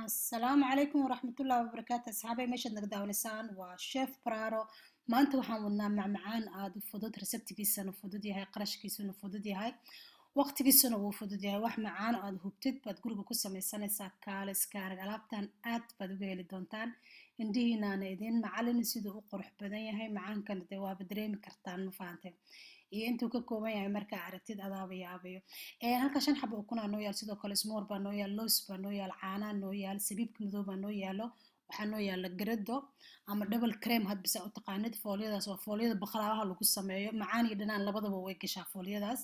السلام عليكم ورحمة الله وبركاته أصحابي meeshaad naga daawanaysaan waa chef Praro maanta waxaan wadnaa macmacaan aad u fudud reseptigiisana fudud yahay qarashkiisuna fudud yahay waqtigiisuna wuu fudud yahay wax macaan aad hubtid baad guriga ku samaysanaysaa kaale iska arag alaabtan aad baad uga heli doontaan indhihiinaana idin macalin siduu u qurux badan yahay macaankana dee waaba dareemi kartaan ma fahantay iyo intuu ka kooban yahay markaa aragtid adaaba yaabayo halka 5 xabo ukun aa noo yaal sidoo kale smoor baa noo yaal loos baa noo yaal caanaa noo yaal sabiibka madow baa noo yaalo waxaa noo yaala garado ama double cream had bisa u taqaanid foolyadaas waa foolyada baqalaabaha lagu sameeyo macaan iyo dhanaan labadaba way gashaa foolyadaas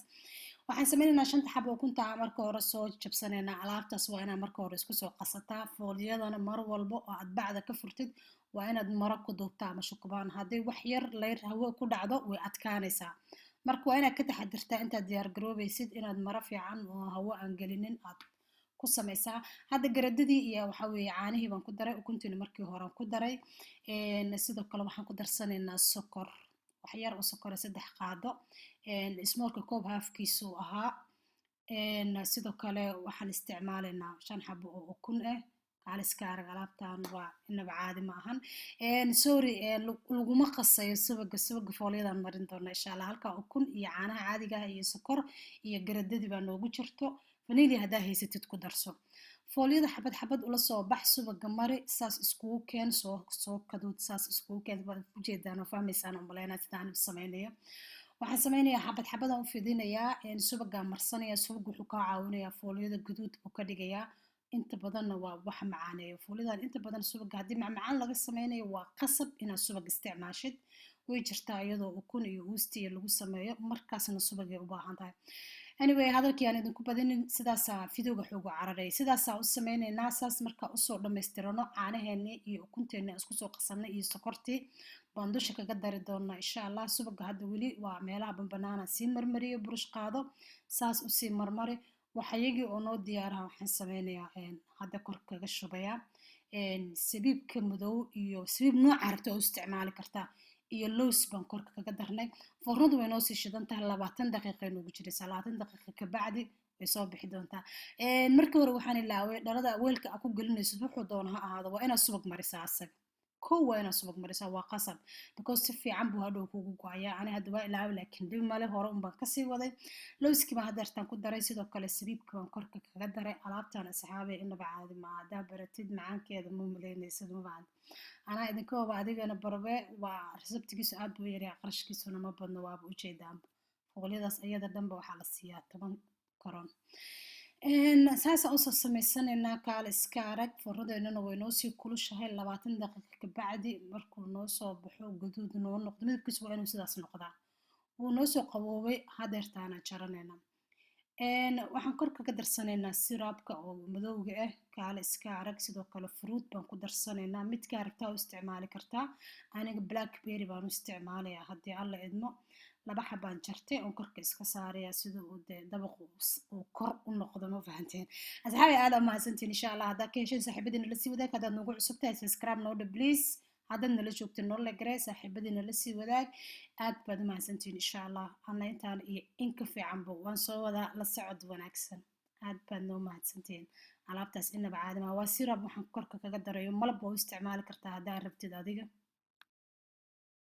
waxaan sameynaynaa 5 xabo ukunta marka hore soo jabsanaynaa alaabtaas waa inaad marka hore isku soo qasataa foolyadana mar walba oo aad bacda ka furtid waa inaad maro ku duubtaa ama shukubaan haddii wax yar layr hawo ku dhacdo way adkaanaysaa marka waa inaad ka taxadirtaa intaad diyaar garoobaysid inaad maro fiican oo hawo aan gelinin aad ku samaysaa hadda garadadii iyo waxa weeye caanihii baan ku daray ukuntiina markii hore ku daray sidoo kale waxaan ku darsanaynaa sokor wax yar oo sokor 3 qaado smoolka koob haafkiisu ahaa sidoo kale waxaan isticmaalaynaa 5 xabo oo ukun ah qaaliska arag alaabtan waa inaba caadi ma ahan sorry laguma qasayo subaga foolyadan marin doona insha Allah halka ukun iyo caanaha caadiga ah iyo sokor iyo garadadii baa noogu jirto vanilya hadaa haysatid ku darso foolyada xabad xabad ula soo bax subaga mari saas iskugu keen soo kaduud saas iskugu keen baad u jeedaan oo fahmaysaan oo maleynaa sidaan u sameynayo waxaan sameynayaa xabad xabadan u fidinayaa subaga marsanaya subag wuxuu ka caawinayaa foolyada guduud u ka dhigayaa inta badanna waa wax macaaneeyo foolidan inta badan subaga haddii macmacaan laga sameynayo waa qasab inaad subag isticmaashid way jirtaa iyadoo ukun iyo uusti iyo lagu sameeyo markaasna subagay u baahan tahay anyway hadalkii aan idinku badinin sidaasaa fiidowga xoogu cararay sidaasaa u sameynaynaa saas markaa usoo dhammaystirano caanaheennii iyo ukunteennii isku soo qasanay iyo sokortii baan dusha kaga dari doonaa insha Allah subaga hadda weli waa meelaha banbanaana sii marmariyo burush qaado saas usii marmari waxayagii oo noo diyaaraha waxaan sameynayaa hadda kor kaga shubayaa sabiibka madow iyo sabiib nooca rabta oo isticmaali kartaa iyo loos baan korka kaga darnay foornadu way noo sii shidan tahay 20 daqiiqo noogu jiraysaa 20 daqiiqo ka bacdi way soo bixi doontaa markii hore waxaan ilaaway dhalada weelka aad ku gelinaysid wuxuu doona ha ahaado waa inaad subag marisaa asaga kow waa inaad subag marisaa waa qasab because si fiican buu hadhow kugu go'ayaa ani hadda waa ilaaway laakiin dhib male hore un baan kasii waday lowskii baan haddeertaan ku daray sidoo kale sabiibka baan korka kaga daray alaabtaan asxaabay inaba caadi maaha haddaa baratid macaankeeda ma malaynaysid mabacad anaa idinka waba adigana barbe waa reseptigiisu aad buu yaryaa qarashkiisuna ma badno waaba ujeedaanba foolyadaas iyada dhanba waxaa la siiyaa 10 karoon saasa usoo samaysanaynaa kaale iska arag foornadeennana way noo sii kulushahay 20 daqiiqo ka bacdi markuu noo soo baxo gaduud noo noqdo midabkiisu waa inuu sidaas noqdaa wuu noo soo qaboobay hadeertaana jaranaynaa waxaan kor kaga darsanaynaa siraabka oo madowga ah kaale iska arag sidoo kale fruit baan ku darsanaynaa midka aragtaa u isticmaali kartaa aniga blackberry baan u isticmaalayaa haddii alla idmo 2 xabaan jartay oo korka iska saaraya sida uu dabaq uu kor u noqdo ma fahanteen asxaabi aad ama mahadsantiin insha Allah haddaa ka hesheen saaxiibadiina la sii wadaag haddaad nagu cusub tahay subscribe noo dhe please haddaad nala joogteen noo legaree saaxiibadiina la sii wadaag aad baad u mahadsantiin insha Allah ana intaan iyo inka fiicanba waan soo wadaa la socod wanaagsan aad baad noo mahadsantiin alaabtaas inaba caadi ma waa sirab waxaan korka kaga darayo malab waa u isticmaali kartaa haddaa rabtid adiga